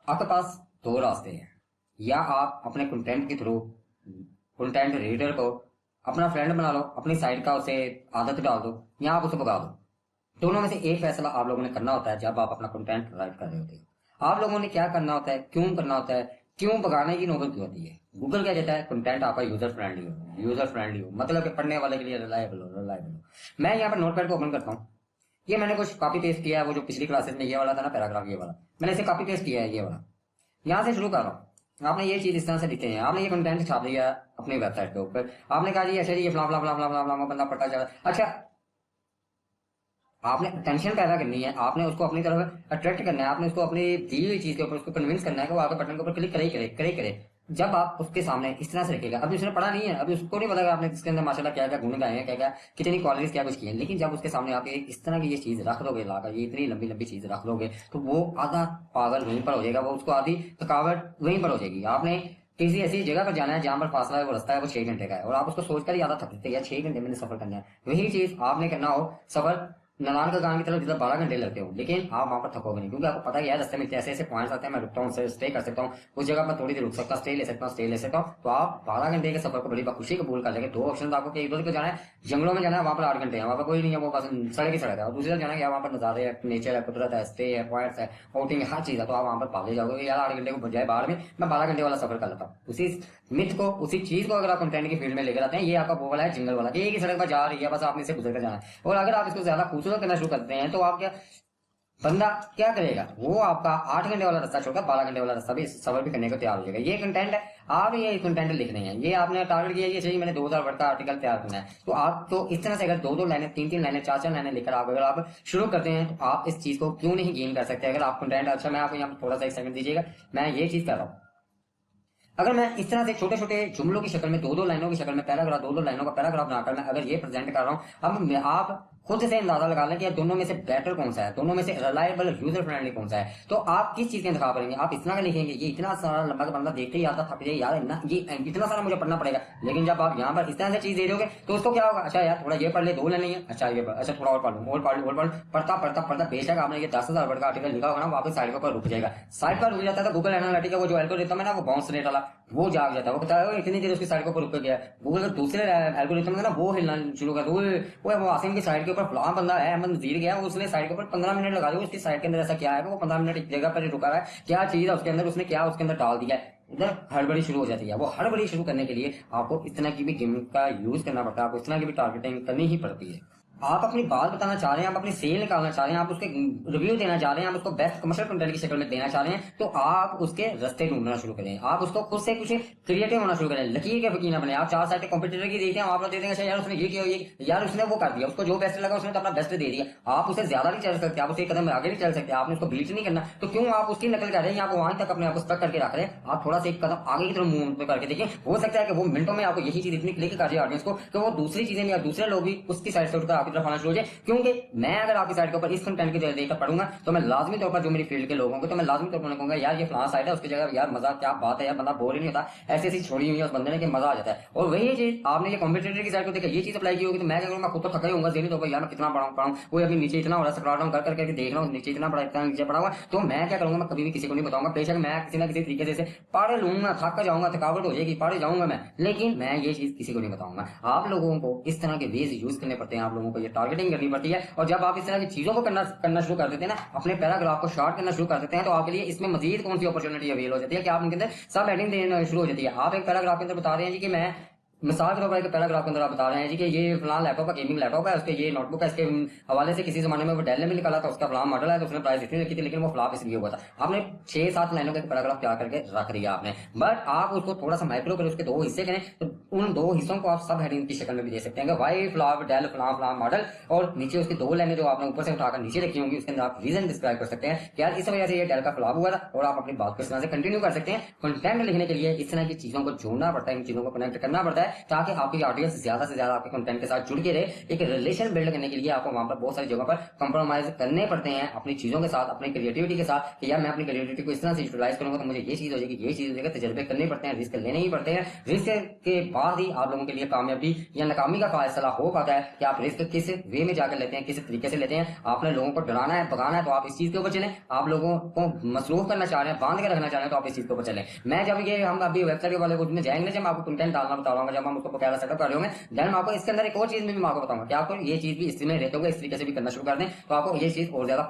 आपके पास दो रास्ते हैं। या आप अपने कंटेंट के थ्रू कंटेंट रीडर को अपना फ्रेंड बना लो, अपनी साइट का उसे आदत डाल दो, या आप उसे भगा दो। दोनों में से एक फैसला आप लोगों ने करना होता है जब आप अपना कंटेंट राइट कर रहे होते हो। आप लोगों ने क्या करना होता है, क्यों करना होता है, क्यों भगाने की नौबत क्यों होती है। गूगल क्या कहता है, कंटेंट आपका यूजर फ्रेंडली हो, मतलब कि पढ़ने वाले के लिए रिलायबल हो। मैं यहाँ पर नोटपैड को ओपन करता हूँ। ये मैंने कुछ कॉपी पेस्ट किया है, वो जो पिछली क्लासेस में ये वाला था ना पैराग्राफ, ये वाला मैंने इसे कॉपी पेस्ट किया है, ये वाला यहाँ से शुरू कर रहा हूँ। आपने ये चीज इस तरह से लिखे हैं, आपने ये कंटेंट छाप दिया अपनी वेबसाइट के ऊपर। आपने कहा जी अच्छा जी ये फला फला फला फला फला फला बंदा पढ़ता जा रहा है। अच्छा, आपने टेंशन पैदा करनी है, आपने उसको अपनी तरफ अट्रैक्ट करना है, आपने उसको अपनी दी हुई चीज के ऊपर उसको कन्विंस करना है कि वो आगे बटन के ऊपर क्लिक करे। जब आप उसके सामने इस तरह से रखेगा, अभी उसने पढ़ा नहीं है, अभी उसको नहीं पता कि आपने इसके अंदर माशाल्लाह क्या क्या गुण गाए हैं, क्या क्या कितनी क्वालिटीज क्या कुछ की है। लेकिन जब उसके सामने आप इस तरह की ये चीज रख दोगे लाकर, ये इतनी लंबी लंबी चीज रख दोगे, तो वो आधा पागल वहीं पर हो जाएगा, वो उसको आधी थकावट वहीं पर हो जाएगी। आपने किसी ऐसी जगह पर जाना है जहां पर फासला है, वो रास्ता है वो 6 घंटे का है, और आप उसको सोचकर ही आधा थक जाते हैं, यार 6 घंटे मैंने सफर करना है। वही चीज आपने करना हो सफर नारायण का गांव की तरफ, जितना 12 घंटे लगते हो, लेकिन आप वहां पर थकोगे नहीं, क्योंकि आपको पता है रास्ते में ऐसे ऐसे पॉइंट्स आते हैं, मैं रुकता हूँ, स्टे कर सकता हूँ, उस जगह पर थोड़ी देर रुक सकता हूँ, स्टे ले सकता हूँ। तो आप 12 घंटे के सफर को बड़ी खुशी कबूल कर लेंगे। दो ऑप्शन आपको, एक इधर को जाना है, जंगलों में जाना है, वहां पर 8 घंटे है, वहां पर कोई नहीं है, वो बस सड़क ही सड़क है, और दूसरी तरफ जाना है, वहां पर नजारे है, नेचर है, कुदरत है, स्टे है, पॉइंट्स है, आउटिंग है, हर चीज है। तो आप वहां पर भागे जाओगे यार 8 घंटे को बजाय बाहर में मैं 12 घंटे वाला सफर कर लेता हूँ। उसी मिथ को, उसी चीज को अगर आप कंटेंट की फील्ड में लेकर आते हैं, ये आपका वो वाला है जंगल वाला, एक ही सड़क पर जा रही है, बस आपने इसे गुजर कर जाना है। और अगर आप इसको ज्यादा खूबसूरत करना शुरू करते हैं, तो आप क्या बंदा क्या करेगा, वो आपका 8 घंटे वाला रास्ता छोड़कर 12 घंटे वाला रास्ता भी सफर भी करने को तैयार हो जाएगा। ये कंटेंट है, आप ये कंटेंट लिखने हैं, ये आपने टारगेट किया, ये चाहिए मैंने 2000 वर्ड का आर्टिकल तैयार करना है, तो आप तो इस तरह से अगर दो लाइनें, तीन लाइनें, चार लाइनें लेकर आप अगर आप शुरू करते हैं, तो आप इस चीज को क्यों नहीं गेन कर सकते। अगर आप कंटेंट, अच्छा मैं आपको यहाँ थोड़ा सा 1 सेकंड दीजिएगा, मैं ये चीज कर रहा हूँ। अगर मैं इस तरह से छोटे छोटे जुमलों की शक्ल में, दो लाइनों की शक्ल में पैराग्राफ, दो लाइनों का पैराग्राफ बनाकर मैं अगर ये प्रेजेंट कर रहा हूँ, अब आप खुद से अंदाजा लगा लें कि दोनों में से बेटर कौन सा है, दोनों में से रिलायबल यूजर फ्रेंडली कौन सा है। तो आप किस चीज का इंतखाब करेंगे। आप इस तरह का लिखेंगे, ये इतना सारा लंबा का बंदा देखते ही आता थक जाए यार, ये इतना सारा मुझे पढ़ना पड़ेगा। लेकिन जब आप यहाँ पर इस तरह से चीज दे दोगे, तो उसको क्या होगा, अच्छा यार थोड़ा ये पढ़ ले, 2 लाइन है, अच्छा ये अच्छा थोड़ा और पढ़ लूँ, और पढ़ लूँ, पढ़ता बेशक आपने ये 10,000 वर्ड का आर्टिकल लिखा होगा ना, वापस साइड के ऊपर रुक जाएगा। साइड पर रुक जाता है, गूगल एनालिटिक्स का वो जो एल्गोरिथम है ना, वो बाउंस रेट वाला, वो जाग जाता है, वो बताया इतनी देर उसकी साइड के ऊपर रुक गया। गूगल का दूसरे एल्गोरिथम है ना, वो हिलना शुरू कर दो, वो आसिम की साइड के ऊपर फलां बंदा है, अहमद नजीर गया, उसने साइड के ऊपर 15 मिनट लगा दिया, उसकी साइड के अंदर ऐसा क्या है कि वो 15 मिनट एक जगह पर रुका है, क्या चीज है उसके अंदर, उसने क्या उसके अंदर डाल दिया है, इधर हड़बड़ी शुरू हो जाती है। वो हड़बड़ी शुरू करने के लिए आपको इस तरह की भी गेम का यूज करना पड़ता है, आपको इस तरह की भी टारगेटिंग करनी ही पड़ती है। आप अपनी बात बताना चाह रहे हैं, आप अपनी सेल निकालना चाह रहे हैं, आप उसके रिव्यू देना चाह रहे हैं, आप उसको बेस्ट कमर्शियल कंटेंट की शक्ल में देना चाह रहे हैं, तो आप उसके रास्ते ढूंढना शुरू करें। आप उसको खुद से कुछ क्रिएटिव होना शुरू करें, लकीर के फकीर ना बने। आप 4 साइड कॉम्पिटिटर की देखते हैं, आप लोग देते हैं यार उसने ये किया, ये यार उसने वो कर दिया, उसको जो बेस्ट लगा उसने तो अपना बेस्ट दे दिया। आप उसे ज्यादा नहीं चल सकते, आप उसके कदम आगे नहीं चल सकते, आपने उसको बीट नहीं करना, तो क्यों आप उसकी नकल कर रहे हैं, आप वहां तक अपने आप को स्टक करके रख रहे हैं। आप थोड़ा सा एक कदम आगे की तरफ मूव करके देखिए, हो सकता है कि वो मिनटों में आपको यही चीज इतनी क्लिक कर जाए ऑडियंस को कि वो दूसरी चीजें या दूसरे लोग भी उसकी साइड से उठकर आपकी तरफ आना शुरू हो जाए। क्योंकि मैं अगर आपकी साइड के ऊपर इस कंटेंट की देखकर पढ़ूंगा, तो मैं लाजमी तौर पर जो मेरी फील्ड के लोगों को, तो मैं लाजमी तौर पर कहूंगा यार ये फलां साइड है, उसकी जगह यार मजा क्या बात है यार, बंदा बोर ही नहीं होता, ऐसी ऐसी छोड़ी हुई है उस बंदे ने कि मजा आ जाता है। और वही चीज आपने ये कॉम्पिटिटर की साइड को देखा, ये चीज अप्लाई की होगी, तो मैं क्या करूंगा, खुद तो थका ही होगा ज़हनी तौर पर, यार मैं कितना पढ़ाऊं, वो अभी नीचे इतना हो रहा है, स्क्रॉल डाउन कर करके देख रहा हूँ, नीचे इतना पढ़ा, इतना नीचे पढ़ा हुआ, तो मैं क्या करूंगा, मैं कभी भी किसी को नहीं बताऊंगा। बेशक मैं किसी ना किसी तरीके से पढ़ लूंगा, थक जाऊंगा, थकावट हो जाएगी, पढ़ जाऊंगा मैं, लेकिन मैं ये चीज किसी को नहीं बताऊंगा। आप लोगों को इस तरह के वेज यूज करने पड़ते हैं, आप लोगों को ये टारगेटिंग करनी पड़ती है। और जब आप इस तरह की चीजों को करना शुरू कर देते हैं ना, अपने पैराग्राफ को शॉर्ट करना शुरू कर देते हैं, तो आपके लिए इसमें मजीद कौन सी अपॉर्चुनिटी अवेल हो जाती है कि आप उनके अंदर सब हेडिंग देना शुरू हो जाती है। आप एक पैराग्राफ के अंदर बता रहे हैं जी कि मैं मिसाल के तौर पर एक पैराग्राफ के अंदर आप बता रहे हैं जी कि ये फलां लैपटॉप है, गेमिंग लैपटॉप है, उसके ये नोटबुक है, इसके हवाले से किसी जमाने में वो डेल ने भी निकाला था, उसका फलां मॉडल है, तो उसने प्राइस इतनी रखी थी, लेकिन वो फ्लॉप इसलिए हुआ था। आपने 6-7 लाइनों का पैराग्राफ तैयार करके रख दिया आपने, बट आप उसको थोड़ा सा माइक्रो करें, उसके 2 हिस्से करें, तो उन 2 हिस्सों को आप सब हेडिंग की शक्ल में भी दे सकते हैं, वाई फ्लॉप डेल फलां फलां मॉडल, और नीचे उसकी 2 लाइनें जो आपने ऊपर से उठाकर नीचे रखी होंगी, उसके अंदर आप रीजन डिस्क्राइब कर सकते हैं कि यार इस वजह से ये डेल का फ्लॉप हुआ था, और आप अपनी बात को इस तरह से कंटिन्यू कर सकते हैं। कंटेंट लिखने के लिए इस तरह की चीजों को जोड़ना पड़ता है, इन चीजों को कनेक्ट करना पड़ता है, ताकि आपकी ऑडियंस ज्यादा से ज्यादा आपके कंटेंट के साथ जुड़ के रहे। एक रिलेशन बिल्ड करने के लिए आपको वहां पर बहुत सारी जगहों पर कंप्रोमाइज करने पड़ते हैं अपनी चीजों के साथ, अपनी क्रिएटिविटी के साथ, कि यार मैं अपनी क्रिएटिविटी को इस तरह से यूटिलाइज करूंगा तो मुझे ये चीज हो जाएगी, ये चीज हो जाएगी, तजर्बे करने पड़ते हैं, रिस्क लेने ही पड़ते हैं। रिस्क के बाद ही आप लोगों के लिए कामयाबी या नाकामी का फैसला हो पाता है कि आप रिस्क किस वे में जाकर लेते हैं, किस तरीके से लेते हैं। आपने लोगों को डराना है, भगाना है, तो आप इस चीज के ऊपर चलें। आप लोगों को मसरूफ करना चाह रहे हैं, बांध के रखना चाह रहे हैं, तो आप इस चीज के ऊपर चलें। मैं जब ये हम अभी वेबसाइट के वाले कुछ में जाएंगे, जब मैं आपको कंटेंट डालना बता रहा हूँ, जब हम उसको पहला सेटअप कर रहे होंगे, देन मैं आपको इसके अंदर एक और चीज में भी मैं आपको बताऊंगा कि आपको ये चीज भी इसमें रहते हुए इस तरीके से भी करना शुरू कर दें, तो आपको ये चीज और ज्यादा